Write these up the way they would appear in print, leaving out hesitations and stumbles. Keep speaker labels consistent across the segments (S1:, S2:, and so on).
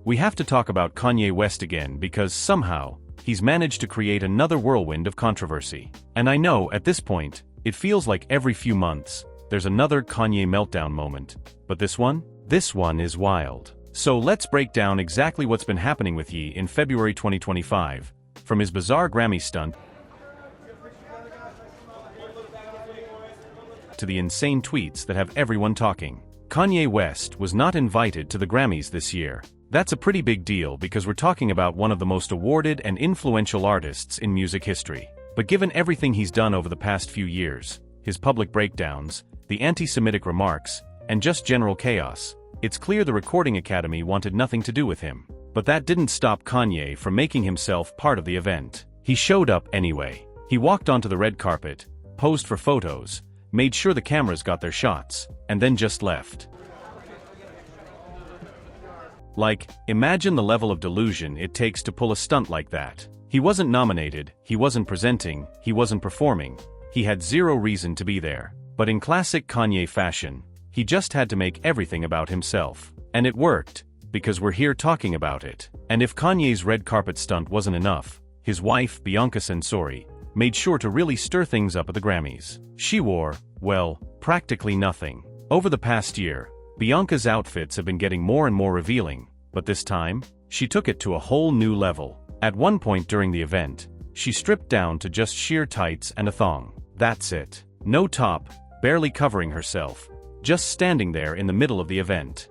S1: we have to talk about Kanye West again because somehow, he's managed to create another whirlwind of controversy. And I know, at this point, it feels like every few months, there's another Kanye meltdown moment. But this one? This one is wild. So let's break down exactly what's been happening with Ye in February 2025, from his bizarre Grammy stunt to the insane tweets that have everyone talking. Kanye West was not invited to the Grammys this year. That's a pretty big deal because we're talking about one of the most awarded and influential artists in music history. But given everything he's done over the past few years, his public breakdowns, the anti-Semitic remarks, and just general chaos, it's clear the Recording Academy wanted nothing to do with him. But that didn't stop Kanye from making himself part of the event. He showed up anyway. He walked onto the red carpet, posed for photos, made sure the cameras got their shots, and then just left. Like, imagine the level of delusion it takes to pull a stunt like that. He wasn't nominated, he wasn't presenting, he wasn't performing. He had zero reason to be there. But in classic Kanye fashion, he just had to make everything about himself. And it worked, because we're here talking about it. And if Kanye's red carpet stunt wasn't enough, his wife, Bianca Censori, made sure to really stir things up at the Grammys. She wore, well, practically nothing. Over the past year, Bianca's outfits have been getting more and more revealing, but this time, she took it to a whole new level. At one point during the event, she stripped down to just sheer tights and a thong. That's it. No top, barely covering herself, just standing there in the middle of the event.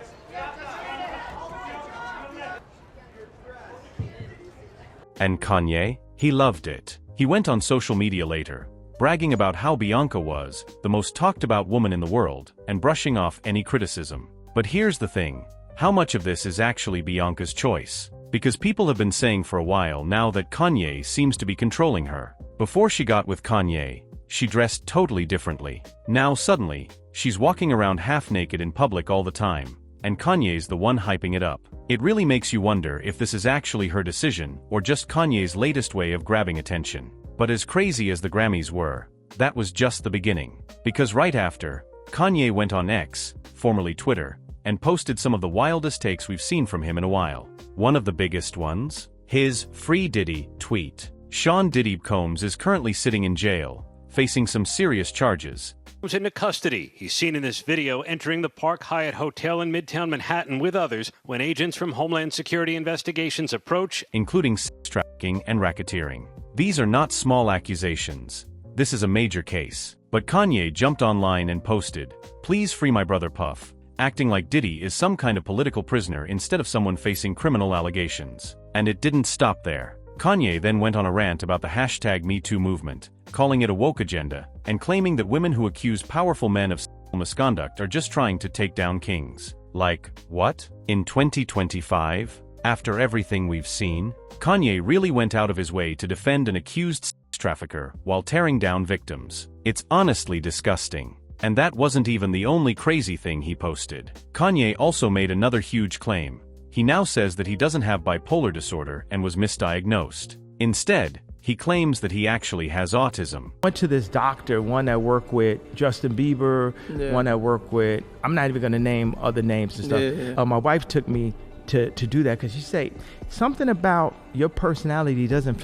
S1: And Kanye? He loved it. He went on social media later, bragging about how Bianca was the most talked about woman in the world, and brushing off any criticism. But here's the thing, how much of this is actually Bianca's choice? Because people have been saying for a while now that Kanye seems to be controlling her. Before she got with Kanye, she dressed totally differently. Now suddenly, she's walking around half naked in public all the time, and Kanye's the one hyping it up. It really makes you wonder if this is actually her decision or just Kanye's latest way of grabbing attention. But as crazy as the Grammys were, that was just the beginning. Because right after, Kanye went on X, formerly Twitter, and posted some of the wildest takes we've seen from him in a while. One of the biggest ones? His Free Diddy tweet. Sean Diddy Combs is currently sitting in jail, facing some serious charges.
S2: Was into custody. He's seen in this video entering the Park Hyatt Hotel in Midtown Manhattan with others when agents from Homeland Security Investigations approach,
S1: including sex trafficking and racketeering. These are not small accusations. This is a major case. But Kanye jumped online and posted, "Please free my brother Puff," acting like Diddy is some kind of political prisoner instead of someone facing criminal allegations. And it didn't stop there. Kanye then went on a rant about the #MeToo movement, calling it a woke agenda, and claiming that women who accuse powerful men of sexual misconduct are just trying to take down kings. Like, what? In 2025? After everything we've seen? Kanye really went out of his way to defend an accused sex trafficker while tearing down victims. It's honestly disgusting. And that wasn't even the only crazy thing he posted. Kanye also made another huge claim. He now says that he doesn't have bipolar disorder and was misdiagnosed. Instead, he claims that he actually has autism.
S3: Went to this doctor, one that worked with Justin Bieber, one that worked with, I'm not even gonna name other names and stuff. My wife took me to do that because she said, something about your personality doesn't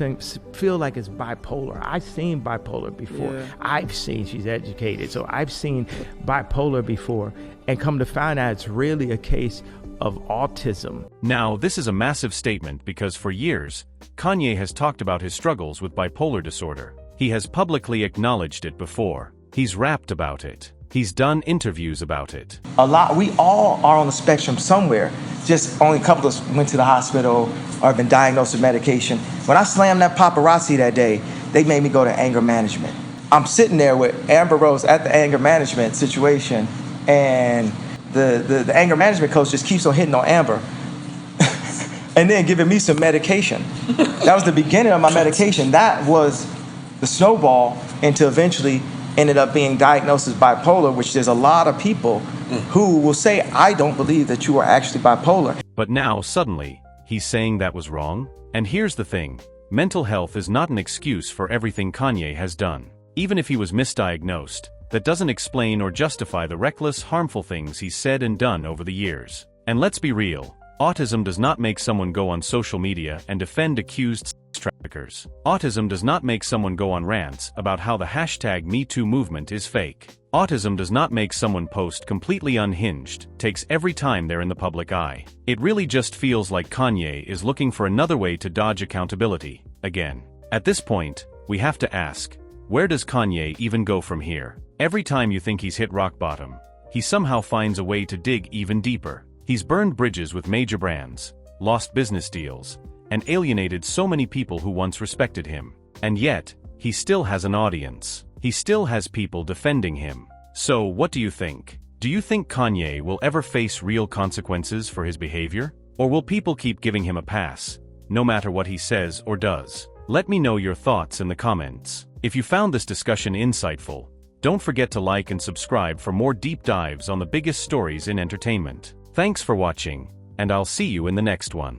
S3: feel like it's bipolar. I've seen bipolar before. She's educated, so I've seen bipolar before, and come to find out it's really a case of autism.
S1: Now, this is a massive statement because for years, Kanye has talked about his struggles with bipolar disorder. He has publicly acknowledged it before. He's rapped about it. He's done interviews about it.
S4: We all are on the spectrum somewhere. Just only a couple of us went to the hospital or have been diagnosed with medication. When I slammed that paparazzi that day, they made me go to anger management. I'm sitting there with Amber Rose at the anger management situation, and the anger management coach just keeps on hitting on Amber and then giving me some medication. That was the beginning of my medication. That was the snowball into eventually ended up being diagnosed as bipolar, which there's a lot of people who will say, I don't believe that you are actually bipolar.
S1: But now, suddenly, he's saying that was wrong? And here's the thing, mental health is not an excuse for everything Kanye has done. Even if he was misdiagnosed, that doesn't explain or justify the reckless, harmful things he's said and done over the years. And let's be real, Autism does not make someone go on social media and defend accused sex traffickers. Autism does not make someone go on rants about how the hashtag #MeToo movement is fake. Autism does not make someone post completely unhinged, takes every time they're in the public eye. It really just feels like Kanye is looking for another way to dodge accountability, again. At this point, we have to ask, where does Kanye even go from here? Every time you think he's hit rock bottom, he somehow finds a way to dig even deeper. He's burned bridges with major brands, lost business deals, and alienated so many people who once respected him. And yet, he still has an audience. He still has people defending him. So, what do you think? Do you think Kanye will ever face real consequences for his behavior? Or will people keep giving him a pass, no matter what he says or does? Let me know your thoughts in the comments. If you found this discussion insightful, don't forget to like and subscribe for more deep dives on the biggest stories in entertainment. Thanks for watching, and I'll see you in the next one.